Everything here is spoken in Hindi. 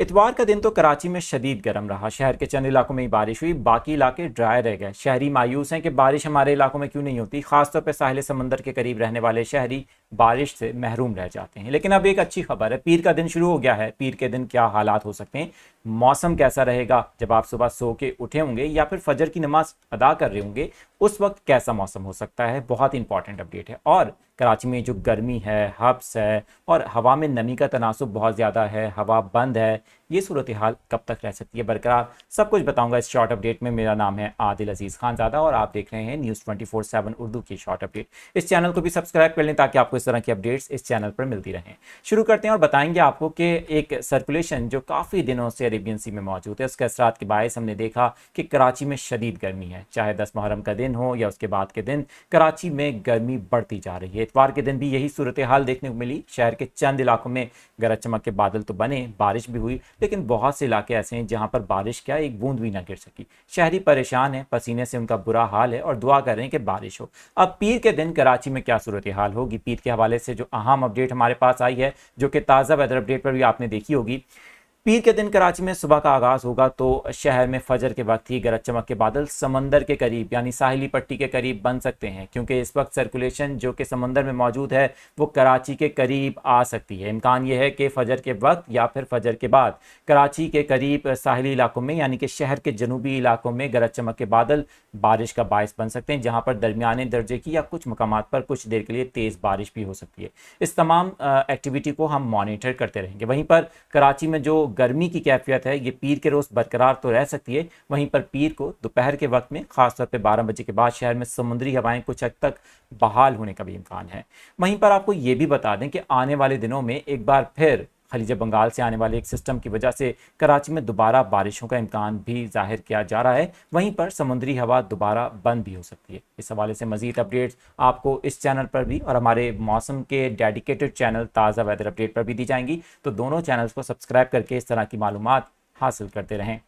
इतवार का दिन तो कराची में शदीद गर्म रहा। शहर के चंद इलाकों में ही बारिश हुई, बाकी इलाके ड्राई रह गए। शहरी मायूस हैं कि बारिश हमारे इलाकों में क्यों नहीं होती। खासतौर पर साहिल समंदर के करीब रहने वाले शहरी बारिश से महरूम रह जाते हैं। लेकिन अब एक अच्छी खबर है, पीर का दिन शुरू हो गया है। पीर के दिन क्या हालात हो सकते हैं, मौसम कैसा रहेगा, जब आप सुबह सो के उठे होंगे या फिर फजर की नमाज अदा कर रहे होंगे उस वक्त कैसा मौसम हो सकता है, बहुत इंपॉर्टेंट अपडेट है। और कराची में जो गर्मी है, हब्स है और हवा में नमी का तनासुब बहुत ज़्यादा है, हवा बंद है, ये सूरत हाल कब तक रह सकती है बरकरार, सब कुछ बताऊंगा इस शॉर्ट अपडेट में। मेरा नाम है आदिल अजीज़ खानज़ादा और आप देख रहे हैं न्यूज़ 24/7 उर्दू की शॉर्ट अपडेट। इस चैनल को भी सब्सक्राइब कर लें ताकि आपको इस तरह की अपडेट्स इस चैनल पर मिलती रहें। शुरू करते हैं और बताएंगे आपको कि एक सर्कुलेशन जो काफ़ी दिनों से अरेबियन सी में मौजूद है, उसके असरात के बायस हमने देखा कि कराची में शदीद गर्मी है। चाहे 10 मुहर्रम का दिन हो या उसके बाद के दिन, कराची में गर्मी बढ़ती जा रही है। इतवार के दिन भी यही सूरत हाल देखने को मिली। शहर के चंद इलाकों में गरज चमक के बादल तो बने, बारिश भी हुई, लेकिन बहुत से इलाके ऐसे हैं जहां पर बारिश क्या एक बूंद भी ना गिर सकी। शहरी परेशान है, पसीने से उनका बुरा हाल है और दुआ कर रहे हैं कि बारिश हो। अब पीर के दिन कराची में क्या सूरत हाल होगी, पीर के हवाले से जो अहम अपडेट हमारे पास आई है, जो कि ताज़ा वेदर अपडेट पर भी आपने देखी होगी। पीर के दिन कराची में सुबह का आगाज़ होगा तो शहर में फजर के वक्त ही गरज चमक के बादल समंदर के करीब यानी साहिली पट्टी के करीब बन सकते हैं, क्योंकि इस वक्त सर्कुलेशन जो कि समंदर में मौजूद है वो कराची के करीब आ सकती है। इम्कान ये है कि फजर के वक्त या फिर फजर के बाद कराची के करीब साहिली इलाकों में यानी कि शहर के जनूबी इलाकों में गरज चमक के बादल बारिश का बायस बन सकते हैं, जहाँ पर दरमियाने दर्जे की या कुछ मकामात पर कुछ देर के लिए तेज़ बारिश भी हो सकती है। इस तमाम एक्टिविटी को हम मॉनिटर करते रहेंगे। वहीं पर कराची में जो गर्मी की कैफियत है ये पीर के रोज़ बरकरार तो रह सकती है, वहीं पर पीर को दोपहर के वक्त में खासतौर पे 12 बजे के बाद शहर में समुद्री हवाएं कुछ हद तक बहाल होने का भी इम्कान है। वहीं पर आपको ये भी बता दें कि आने वाले दिनों में एक बार फिर खलीज बंगाल से आने वाले एक सिस्टम की वजह से कराची में दोबारा बारिशों का इम्कान भी जाहिर किया जा रहा है। वहीं पर समुद्री हवा दोबारा बंद भी हो सकती है। इस हवाले से मजीद अपडेट्स आपको इस चैनल पर भी और हमारे मौसम के डेडिकेटेड चैनल ताज़ा वेदर अपडेट पर भी दी जाएंगी, तो दोनों चैनल्स को सब्सक्राइब करके इस तरह की मालूमात हासिल करते रहें।